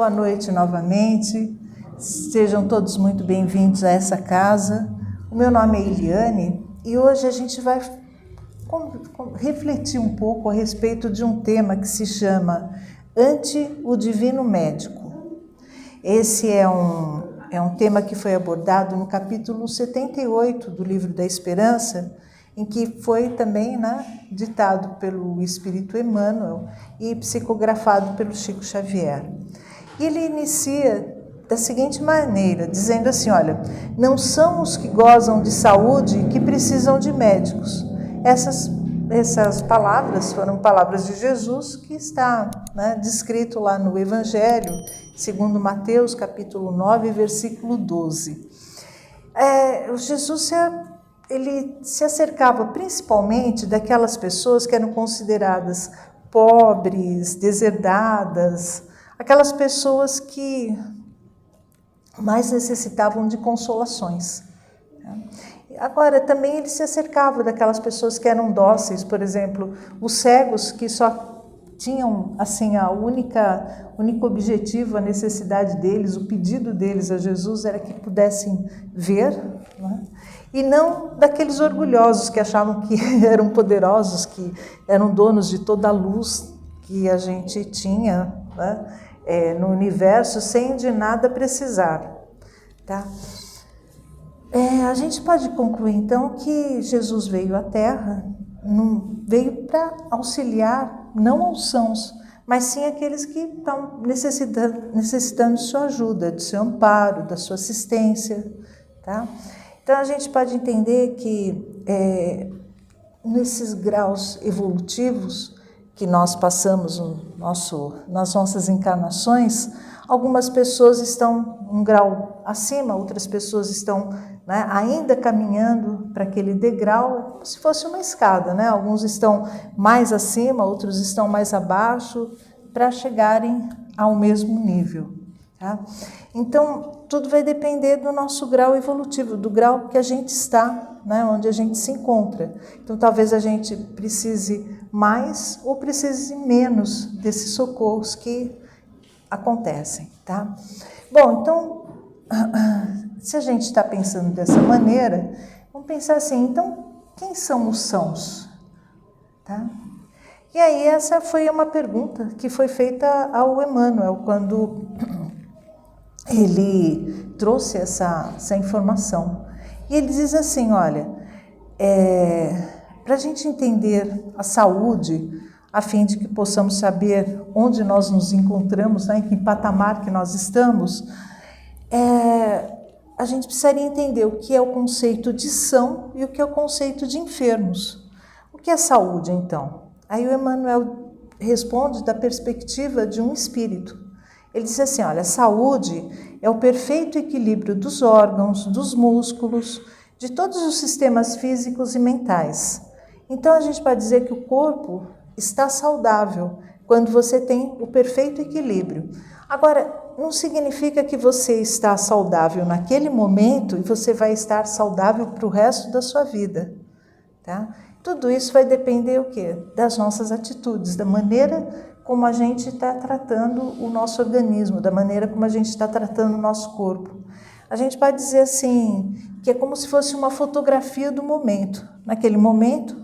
Boa noite novamente. Sejam todos muito bem-vindos a essa casa. O meu nome é Eliane e hoje a gente vai refletir um pouco a respeito de um tema que se chama Ante o Divino Médico. Esse é um tema que foi abordado no capítulo 78 do Livro da Esperança, em que foi também ditado pelo Espírito Emmanuel e psicografado pelo Chico Xavier. E ele inicia da seguinte maneira, dizendo assim, olha, não são os que gozam de saúde que precisam de médicos. Essas palavras foram palavras de Jesus, que está descrito lá no Evangelho, segundo Mateus, capítulo 9, versículo 12. Jesus ele se acercava principalmente daquelas pessoas que eram consideradas pobres, deserdadas, aquelas pessoas que mais necessitavam de consolações. Agora, também ele se acercava daquelas pessoas que eram dóceis, por exemplo, os cegos que só tinham assim o único objetivo, a necessidade deles, o pedido deles a Jesus era que pudessem ver, e não daqueles orgulhosos que achavam que eram poderosos, que eram donos de toda a luz que a gente tinha no universo sem de nada precisar. Tá? A gente pode concluir então que Jesus veio à Terra, veio para auxiliar não aos sãos, mas sim aqueles que estão necessitando de sua ajuda, de seu amparo, da sua assistência. Tá? Então a gente pode entender que nesses graus evolutivos que nós passamos nas nossas encarnações, algumas pessoas estão um grau acima, outras pessoas estão ainda caminhando para aquele degrau, como se fosse uma escada, Alguns estão mais acima, outros estão mais abaixo, para chegarem ao mesmo nível. Tá? Então, tudo vai depender do nosso grau evolutivo, do grau que a gente está, onde a gente se encontra. Então, talvez a gente precise mais ou precise menos desses socorros que acontecem. Tá? Bom, então, se a gente está pensando dessa maneira, vamos pensar assim, então, quem são os sãos? Tá? E aí, essa foi uma pergunta que foi feita ao Emmanuel, quando ele trouxe essa informação. E ele diz assim, olha, para a gente entender a saúde, a fim de que possamos saber onde nós nos encontramos, em que patamar que nós estamos, a gente precisaria entender o que é o conceito de são e o que é o conceito de enfermos. O que é saúde, então? Aí o Emmanuel responde da perspectiva de um espírito. Ele diz assim, olha, saúde é o perfeito equilíbrio dos órgãos, dos músculos, de todos os sistemas físicos e mentais. Então, a gente pode dizer que o corpo está saudável quando você tem o perfeito equilíbrio. Agora, não significa que você está saudável naquele momento e você vai estar saudável para o resto da sua vida. Tá? Tudo isso vai depender o quê? Das nossas atitudes, da maneira como a gente está tratando o nosso organismo, da maneira como a gente está tratando o nosso corpo. A gente pode dizer assim, que é como se fosse uma fotografia do momento. Naquele momento,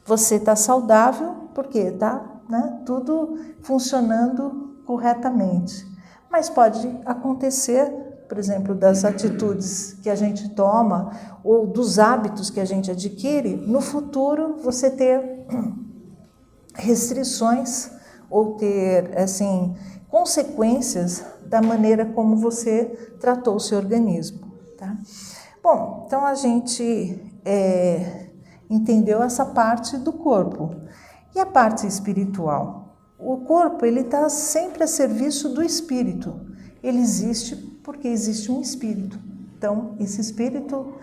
você está saudável, porque está tudo funcionando corretamente. Mas pode acontecer, por exemplo, das atitudes que a gente toma ou dos hábitos que a gente adquire, no futuro você ter restrições ou ter, consequências da maneira como você tratou o seu organismo. Tá? Bom, então a gente entendeu essa parte do corpo. E a parte espiritual? O corpo ele está sempre a serviço do espírito. Ele existe porque existe um espírito. Então, esse espírito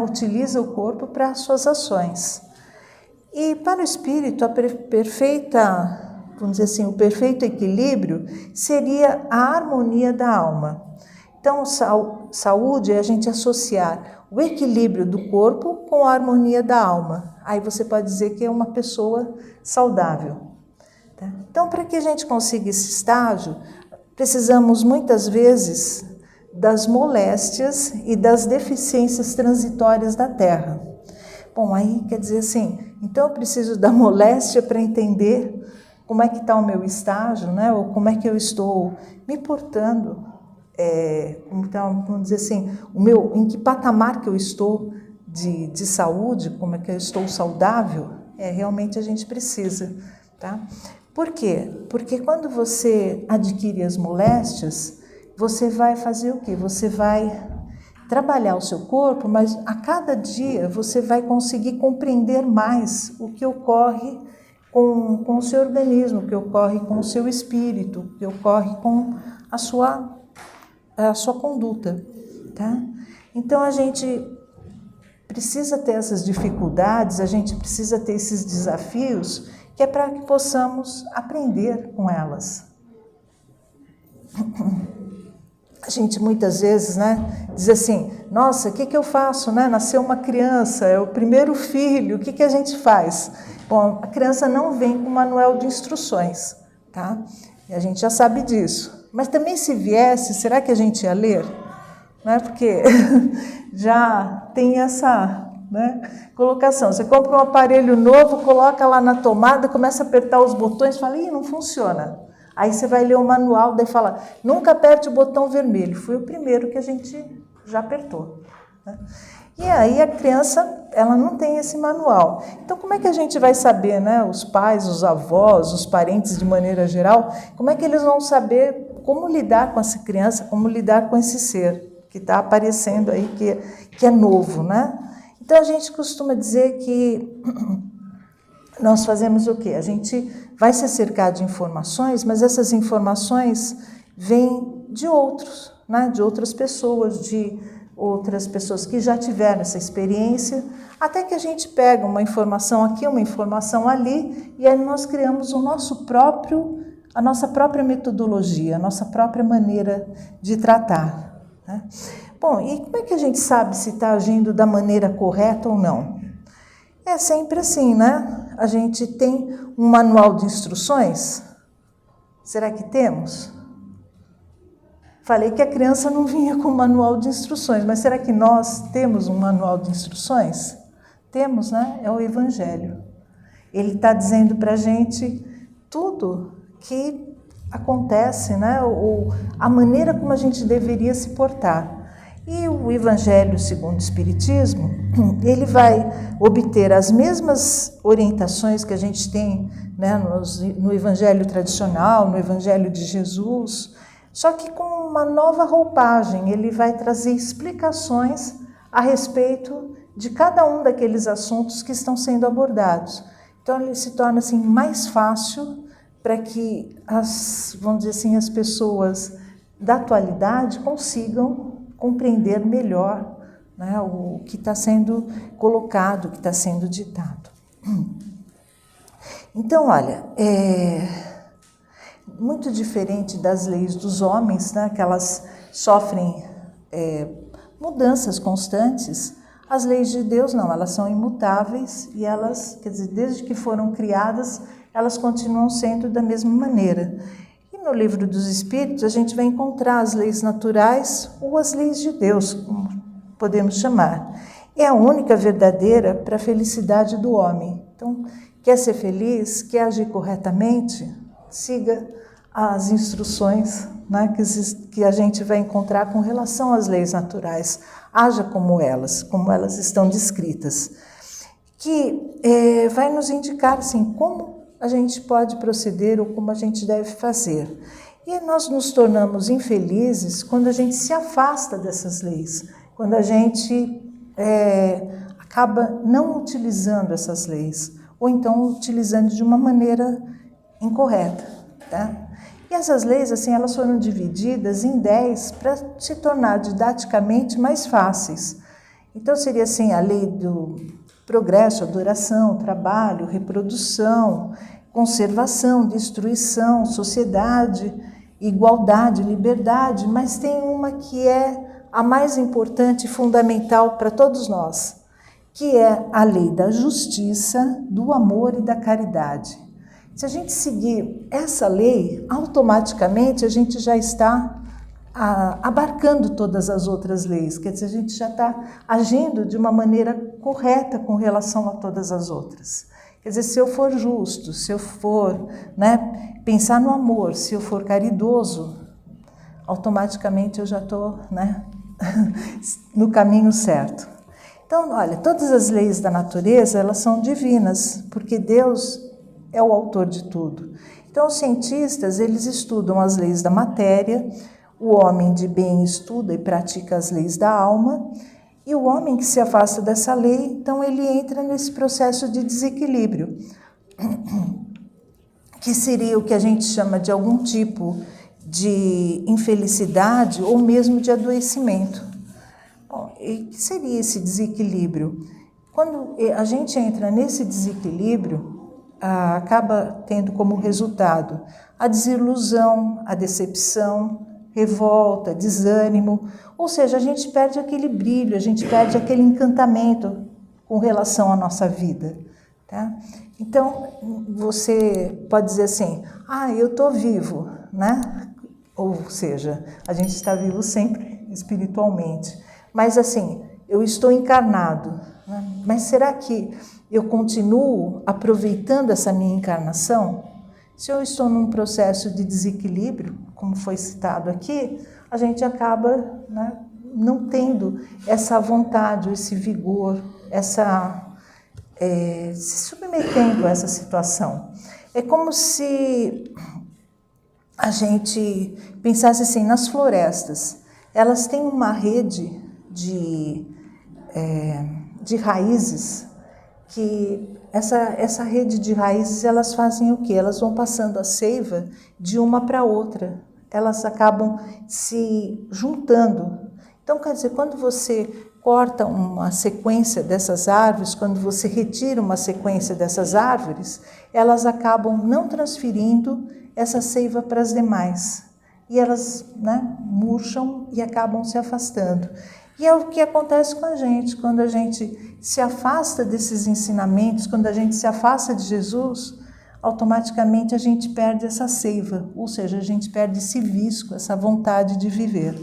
utiliza o corpo para as suas ações. E para o espírito, a perfeita, vamos dizer assim, o perfeito equilíbrio seria a harmonia da alma. Então, saúde é a gente associar o equilíbrio do corpo com a harmonia da alma. Aí você pode dizer que é uma pessoa saudável. Tá? Então, para que a gente consiga esse estágio, precisamos muitas vezes das moléstias e das deficiências transitórias da Terra. Bom, aí quer dizer assim, então eu preciso da moléstia para entender como é que está o meu estágio, né? Ou como é que eu estou me portando, então, vamos dizer assim, em que patamar que eu estou de saúde, como é que eu estou saudável, realmente a gente precisa, tá? Por quê? Porque quando você adquire as moléstias, você vai fazer o quê? Você vai trabalhar o seu corpo, mas a cada dia você vai conseguir compreender mais o que ocorre com o seu organismo, o que ocorre com o seu espírito, o que ocorre com a sua conduta, tá? Então a gente precisa ter essas dificuldades, a gente precisa ter esses desafios, que é para que possamos aprender com elas. A gente muitas vezes, né, diz assim, nossa, o que eu faço, né? Nasceu uma criança, é o primeiro filho, o que a gente faz? Bom, a criança não vem com manual de instruções, tá? E a gente já sabe disso. Mas também se viesse, será que a gente ia ler? Não é? Porque já tem essa, né, colocação. Você compra um aparelho novo, coloca lá na tomada, começa a apertar os botões, fala, ih, não funciona. Aí você vai ler o manual, daí fala, nunca aperte o botão vermelho. Foi o primeiro que a gente já apertou, né? E aí a criança, ela não tem esse manual. Então, como é que a gente vai saber, né? Os pais, os avós, os parentes de maneira geral, como é que eles vão saber como lidar com essa criança, como lidar com esse ser que está aparecendo aí, que é novo, né? Então, a gente costuma dizer que nós fazemos o quê? A gente vai se cercar de informações, mas essas informações vêm de outros, né? De outras pessoas, de outras pessoas que já tiveram essa experiência, até que a gente pega uma informação aqui, uma informação ali, e aí nós criamos a nossa própria metodologia, a nossa própria maneira de tratar, né? Bom, e como é que a gente sabe se está agindo da maneira correta ou não? É sempre assim, né? A gente tem um manual de instruções? Será que temos? Falei que a criança não vinha com manual de instruções, mas será que nós temos um manual de instruções? Temos, né? É o Evangelho. Ele está dizendo para a gente tudo que acontece, né? Ou a maneira como a gente deveria se portar. E o Evangelho segundo o Espiritismo, ele vai obter as mesmas orientações que a gente tem, né, no Evangelho tradicional, no Evangelho de Jesus, só que com uma nova roupagem. Ele vai trazer explicações a respeito de cada um daqueles assuntos que estão sendo abordados. Então ele se torna assim mais fácil para que vamos dizer assim, as pessoas da atualidade consigam compreender melhor, né, o que está sendo colocado, o que está sendo ditado. Então, olha, muito diferente das leis dos homens, né, que elas sofrem mudanças constantes, as leis de Deus não, elas são imutáveis e elas, quer dizer, desde que foram criadas, elas continuam sendo da mesma maneira. E no Livro dos Espíritos a gente vai encontrar as leis naturais ou as leis de Deus, como podemos chamar. É a única verdadeira para a felicidade do homem. Então, quer ser feliz, quer agir corretamente, siga as instruções, né, que a gente vai encontrar com relação às leis naturais. Haja como elas estão descritas. Que vai nos indicar assim, como a gente pode proceder ou como a gente deve fazer. E nós nos tornamos infelizes quando a gente se afasta dessas leis, quando a gente acaba não utilizando essas leis, ou então utilizando de uma maneira incorreta, tá? E essas leis, assim, elas foram divididas em 10 para se tornar didaticamente mais fáceis. Então, seria assim, a lei do progresso, adoração, trabalho, reprodução, conservação, destruição, sociedade, igualdade, liberdade, mas tem uma que é a mais importante e fundamental para todos nós, que é a lei da justiça, do amor e da caridade. Se a gente seguir essa lei, automaticamente a gente já está abarcando todas as outras leis, quer dizer, a gente já está agindo de uma maneira correta com relação a todas as outras. Quer dizer, se eu for justo, se eu for, né, pensar no amor, se eu for caridoso, automaticamente eu já estou, né, no caminho certo. Então, olha, todas as leis da natureza, elas são divinas, porque Deus é o autor de tudo. Então, os cientistas, eles estudam as leis da matéria, o homem de bem estuda e pratica as leis da alma, e o homem que se afasta dessa lei, então ele entra nesse processo de desequilíbrio, que seria o que a gente chama de algum tipo de infelicidade ou mesmo de adoecimento. Bom, e que seria esse desequilíbrio? Quando a gente entra nesse desequilíbrio, acaba tendo como resultado a desilusão, a decepção, revolta, desânimo, ou seja, a gente perde aquele brilho, a gente perde aquele encantamento com relação à nossa vida, tá? Então, você pode dizer assim, eu estou vivo, né? Ou seja, a gente está vivo sempre espiritualmente, mas assim, eu estou encarnado, né? Mas será que eu continuo aproveitando essa minha encarnação? Se eu estou num processo de desequilíbrio, como foi citado aqui, a gente acaba, né, não tendo essa vontade, esse vigor, se submetendo a essa situação. É como se a gente pensasse assim, nas florestas, elas têm uma rede de raízes, que essa rede de raízes, elas fazem o quê? Elas vão passando a seiva de uma para outra, elas acabam se juntando. Então, quer dizer, quando você corta uma sequência dessas árvores, quando você retira uma sequência dessas árvores, elas acabam não transferindo essa seiva para as demais. E elas, né, murcham e acabam se afastando. E é o que acontece com a gente, quando a gente se afasta desses ensinamentos, quando a gente se afasta de Jesus, automaticamente a gente perde essa seiva, ou seja, a gente perde esse visco, essa vontade de viver.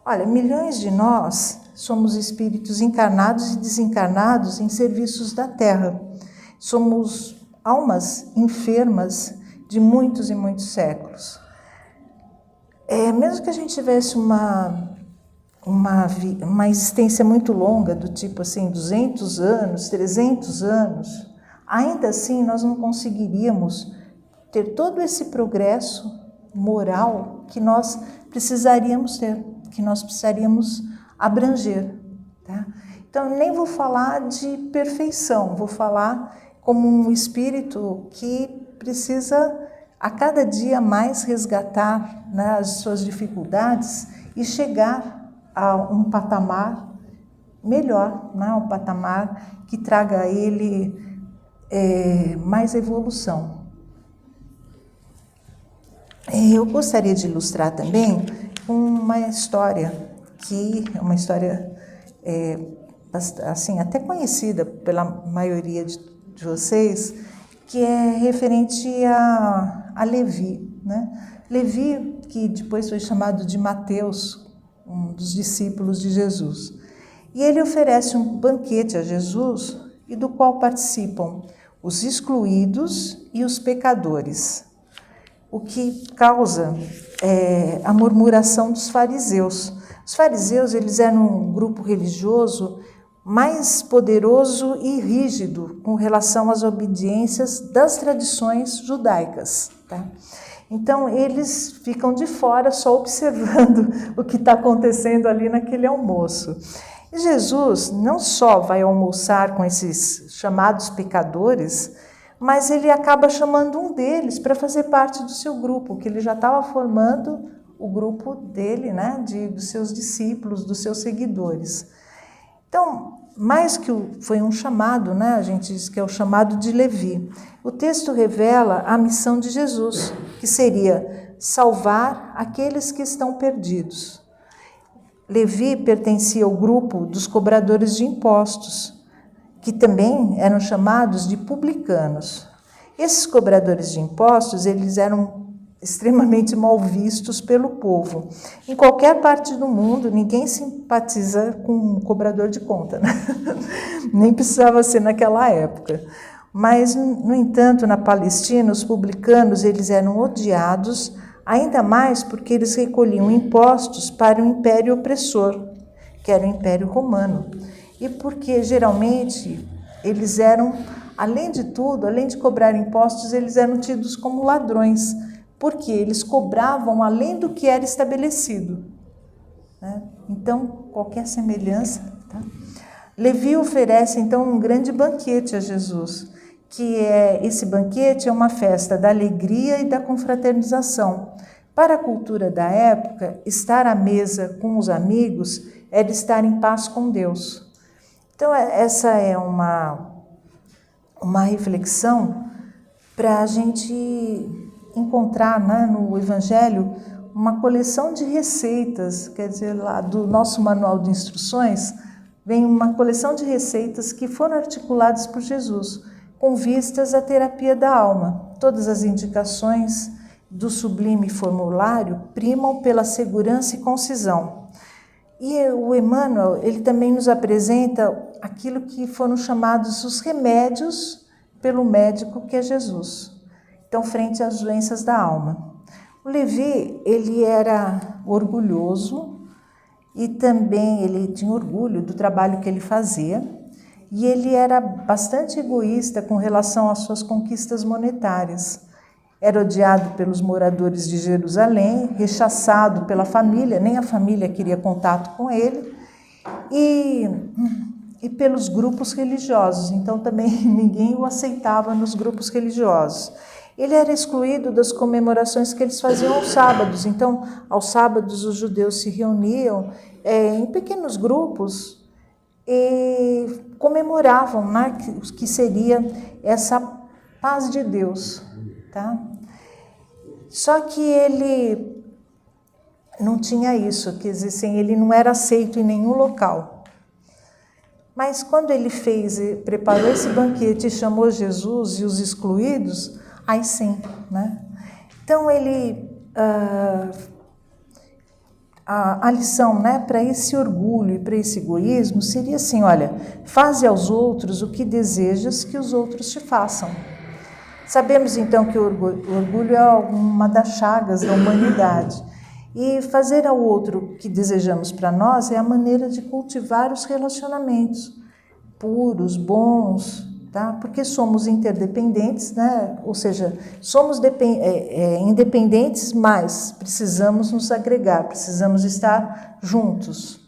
Olha, milhões de nós somos espíritos encarnados e desencarnados em serviços da Terra. Somos almas enfermas de muitos e muitos séculos. Mesmo que a gente tivesse uma existência muito longa, do tipo assim, 200 anos, 300 anos, ainda assim nós não conseguiríamos ter todo esse progresso moral que nós precisaríamos ter, que nós precisaríamos abranger, tá? Então, nem vou falar de perfeição, vou falar como um espírito que precisa a cada dia mais resgatar, né, as suas dificuldades e chegar a um patamar melhor, né, um patamar que traga a ele mais evolução. Eu gostaria de ilustrar também uma história, que é uma história assim, até conhecida pela maioria de vocês, que é referente a Levi, né? Levi, que depois foi chamado de Mateus, um dos discípulos de Jesus. E ele oferece um banquete a Jesus, e do qual participam os excluídos e os pecadores, o que causa a murmuração dos fariseus. Os fariseus, eles eram um grupo religioso mais poderoso e rígido com relação às obediências das tradições judaicas, tá? Então, eles ficam de fora só observando o que está acontecendo ali naquele almoço. E Jesus não só vai almoçar com esses chamados pecadores, mas ele acaba chamando um deles para fazer parte do seu grupo, que ele já estava formando o grupo dele, né, dos seus discípulos, dos seus seguidores. Então, mais que foi um chamado, né, a gente diz que é o chamado de Levi. O texto revela a missão de Jesus, que seria salvar aqueles que estão perdidos. Levi pertencia ao grupo dos cobradores de impostos, que também eram chamados de publicanos. Esses cobradores de impostos, eles eram extremamente mal vistos pelo povo. Em qualquer parte do mundo, ninguém simpatiza com um cobrador de conta, né? Nem precisava ser naquela época. Mas, no entanto, na Palestina, os publicanos eles eram odiados, ainda mais porque eles recolhiam impostos para o império opressor, que era o Império Romano. E porque, geralmente, eles eram, além de tudo, além de cobrar impostos, eles eram tidos como ladrões, porque eles cobravam além do que era estabelecido, né? Então, qualquer semelhança. Tá? Levi oferece, então, um grande banquete a Jesus, esse banquete é uma festa da alegria e da confraternização. Para a cultura da época, estar à mesa com os amigos era estar em paz com Deus. Então, essa é uma reflexão para a gente encontrar, né, no Evangelho uma coleção de receitas, quer dizer, lá do nosso manual de instruções, vem uma coleção de receitas que foram articuladas por Jesus, com vistas à terapia da alma. Todas as indicações do sublime formulário primam pela segurança e concisão. E o Emmanuel, ele também nos apresenta aquilo que foram chamados os remédios pelo médico, que é Jesus. Então, frente às doenças da alma. O Levi, ele era orgulhoso e também ele tinha orgulho do trabalho que ele fazia e ele era bastante egoísta com relação às suas conquistas monetárias. Era odiado pelos moradores de Jerusalém, rechaçado pela família, nem a família queria contato com ele, e pelos grupos religiosos, então também ninguém o aceitava nos grupos religiosos. Ele era excluído das comemorações que eles faziam aos sábados. Então, aos sábados, os judeus se reuniam em pequenos grupos e comemoravam, né, que seria essa paz de Deus. Tá? Só que ele não tinha isso, quer dizer, assim, ele não era aceito em nenhum local. Mas quando ele preparou esse banquete e chamou Jesus e os excluídos, aí sim, né? Então a lição, né, para esse orgulho e para esse egoísmo seria assim: olha, faze aos outros o que desejas que os outros te façam. Sabemos então que o orgulho é uma das chagas da humanidade. E fazer ao outro o que desejamos para nós é a maneira de cultivar os relacionamentos puros, bons, tá? Porque somos interdependentes, né? Ou seja, somos independentes, mas precisamos nos agregar, precisamos estar juntos.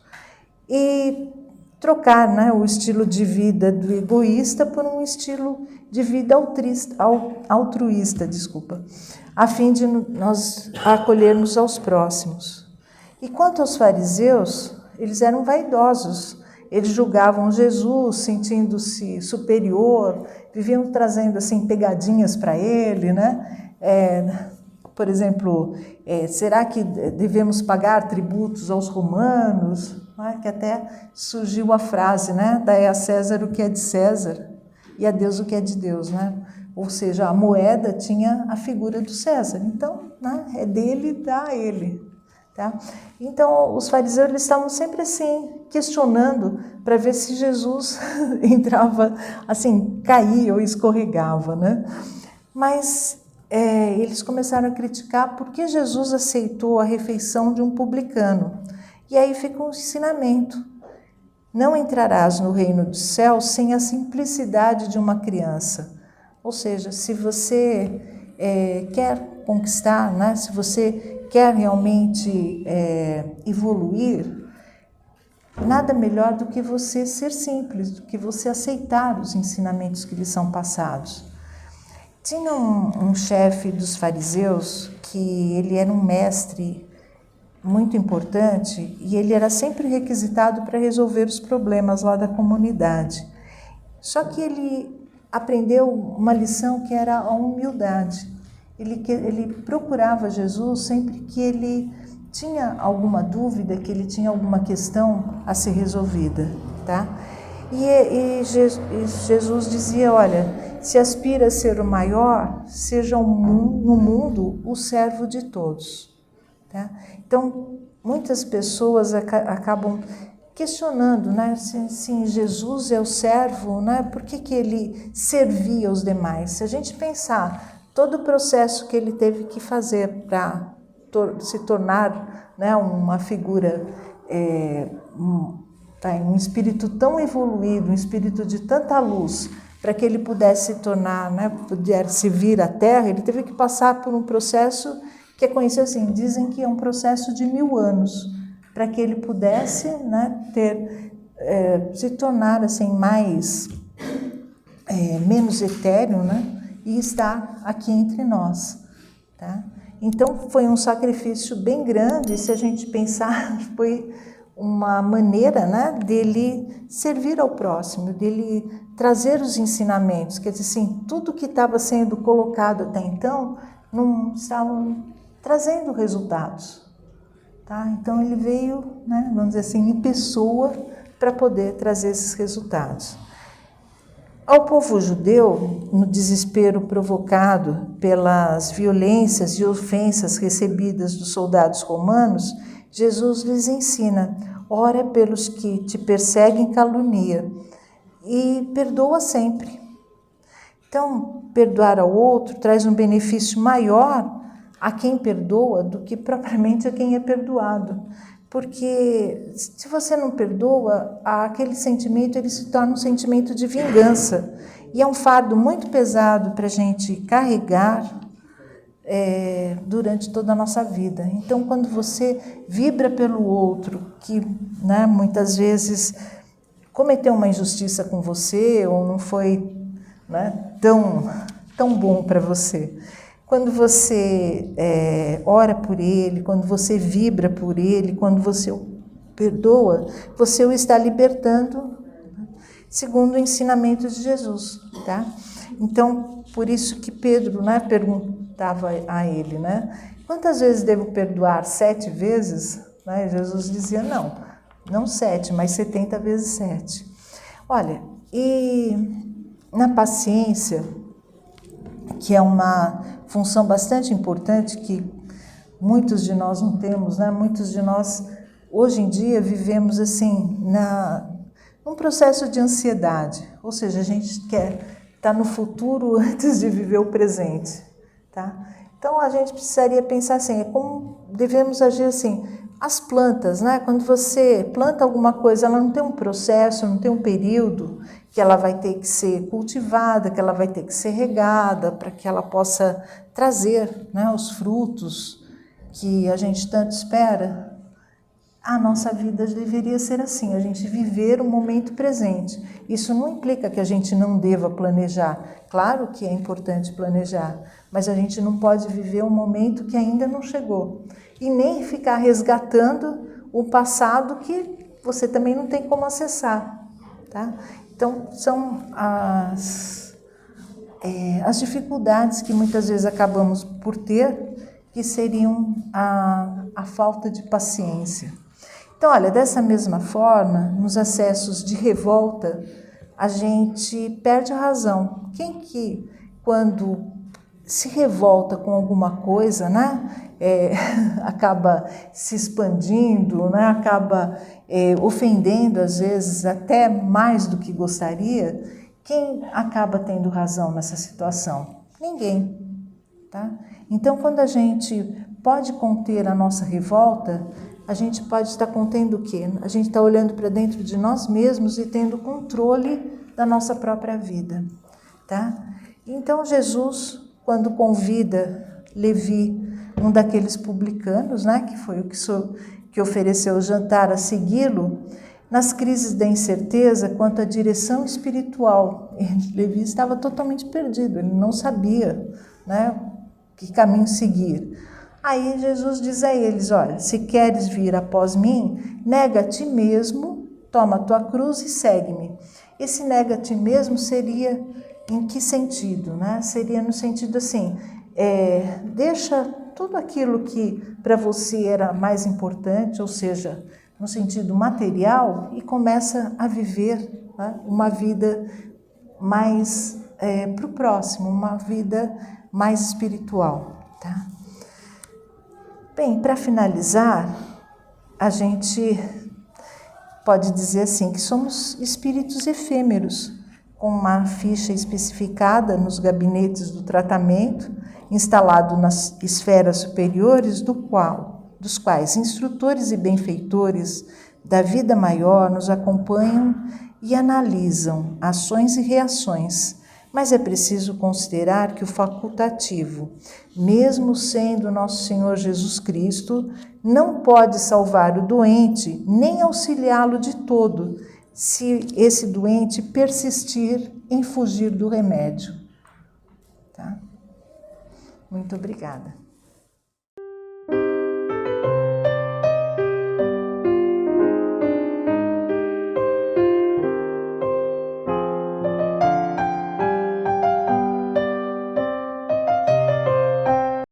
E trocar, né, o estilo de vida do egoísta por um estilo de vida altruísta, a fim de nós acolhermos aos próximos. E quanto aos fariseus, eles eram vaidosos. Eles julgavam Jesus, sentindo-se superior, viviam trazendo assim pegadinhas para ele, né? Por exemplo, será que devemos pagar tributos aos romanos? Que até surgiu a frase, né? Dai a César o que é de César e a Deus o que é de Deus, né? Ou seja, a moeda tinha a figura do César, então, né, é dele, dá a ele. Tá? Então, os fariseus eles estavam sempre assim, questionando para ver se Jesus entrava, assim, caía ou escorregava, né? Mas eles começaram a criticar porque Jesus aceitou a refeição de um publicano. E aí fica um ensinamento: não entrarás no reino dos céus sem a simplicidade de uma criança. Ou seja, se você quer conquistar, né? Se você quer realmente evoluir, nada melhor do que você ser simples, do que você aceitar os ensinamentos que lhe são passados. Tinha um chefe dos fariseus que ele era um mestre muito importante e ele era sempre requisitado para resolver os problemas lá da comunidade. Só que ele aprendeu uma lição que era a humildade. Ele procurava Jesus sempre que ele tinha alguma dúvida, que ele tinha alguma questão a ser resolvida, tá? E Jesus dizia: olha, se aspira a ser o maior, seja no mundo o servo de todos. Tá? Então, muitas pessoas acabam questionando, né? Se Jesus é o servo, né? Por que ele servia aos demais? Se a gente pensar todo o processo que ele teve que fazer para se tornar, né, uma figura, um espírito tão evoluído, um espírito de tanta luz, para que ele pudesse se tornar, né, pudesse vir à Terra, ele teve que passar por um processo que é conhecido assim, dizem que é um processo de 1000 anos, para que ele pudesse, né, se tornar assim menos etéreo, né, e estar aqui entre nós, tá? Então foi um sacrifício bem grande, se a gente pensar, foi uma maneira, né, dele servir ao próximo, dele trazer os ensinamentos, quer dizer assim, tudo que estava sendo colocado até então não estavam trazendo resultados, tá? Então ele veio, né, vamos dizer assim, em pessoa para poder trazer esses resultados. Ao povo judeu, no desespero provocado pelas violências e ofensas recebidas dos soldados romanos, Jesus lhes ensina: ora pelos que te perseguem e caluniam, e perdoa sempre. Então, perdoar ao outro traz um benefício maior a quem perdoa do que propriamente a quem é perdoado. Porque se você não perdoa, aquele sentimento ele se torna um sentimento de vingança. E é um fardo muito pesado para a gente carregar durante toda a nossa vida. Então, quando você vibra pelo outro, que, né, muitas vezes cometeu uma injustiça com você ou não foi, né, tão bom para você, quando você ora por ele, quando você vibra por ele, quando você o perdoa, você o está libertando, segundo o ensinamento de Jesus, tá? Então, por isso que Pedro, né, perguntava a ele, né, quantas vezes devo perdoar? 7 vezes? Né? Jesus dizia, não 7, mas 70 vezes 7. Olha, e na paciência, que é uma função bastante importante que muitos de nós não temos, né? Muitos de nós, hoje em dia, vivemos assim, num processo de ansiedade, ou seja, a gente quer estar no futuro antes de viver o presente, tá? Então, a gente precisaria pensar assim, como devemos agir assim. As plantas, né? Quando você planta alguma coisa, ela não tem um processo, não tem um período que ela vai ter que ser cultivada, que ela vai ter que ser regada para que ela possa trazer, né, os frutos que a gente tanto espera. A nossa vida deveria ser assim, a gente viver o momento presente. Isso não implica que a gente não deva planejar. Claro que é importante planejar, mas a gente não pode viver um momento que ainda não chegou. E nem ficar resgatando o passado que você também não tem como acessar, tá? Então, são as dificuldades que muitas vezes acabamos por ter, que seriam a falta de paciência. Então, olha, dessa mesma forma, nos acessos de revolta, a gente perde a razão. Quem que, quando se revolta com alguma coisa, né, acaba se expandindo, né, acaba ofendendo, às vezes, até mais do que gostaria, quem acaba tendo razão nessa situação? Ninguém, tá? Então, quando a gente pode conter a nossa revolta, a gente pode estar contendo o quê? A gente está olhando para dentro de nós mesmos e tendo controle da nossa própria vida, tá? Então, Jesus, quando convida Levi, um daqueles publicanos, né, que foi o que ofereceu o jantar a segui-lo, nas crises da incerteza quanto à direção espiritual, Levi estava totalmente perdido, ele não sabia, né, que caminho seguir. Aí Jesus diz a eles, olha, se queres vir após mim, nega a ti mesmo, toma a tua cruz e segue-me. Esse nega a ti mesmo seria em que sentido, né? Seria no sentido assim, deixa tudo aquilo que para você era mais importante, ou seja, no sentido material, e começa a viver, né, uma vida mais para o próximo, uma vida mais espiritual, tá? Bem, para finalizar, a gente pode dizer assim que somos espíritos efêmeros, com uma ficha especificada nos gabinetes do tratamento, instalado nas esferas superiores, dos quais instrutores e benfeitores da vida maior nos acompanham e analisam ações e reações. Mas é preciso considerar que o facultativo, mesmo sendo nosso Senhor Jesus Cristo, não pode salvar o doente nem auxiliá-lo de todo, se esse doente persistir em fugir do remédio. Tá? Muito obrigada.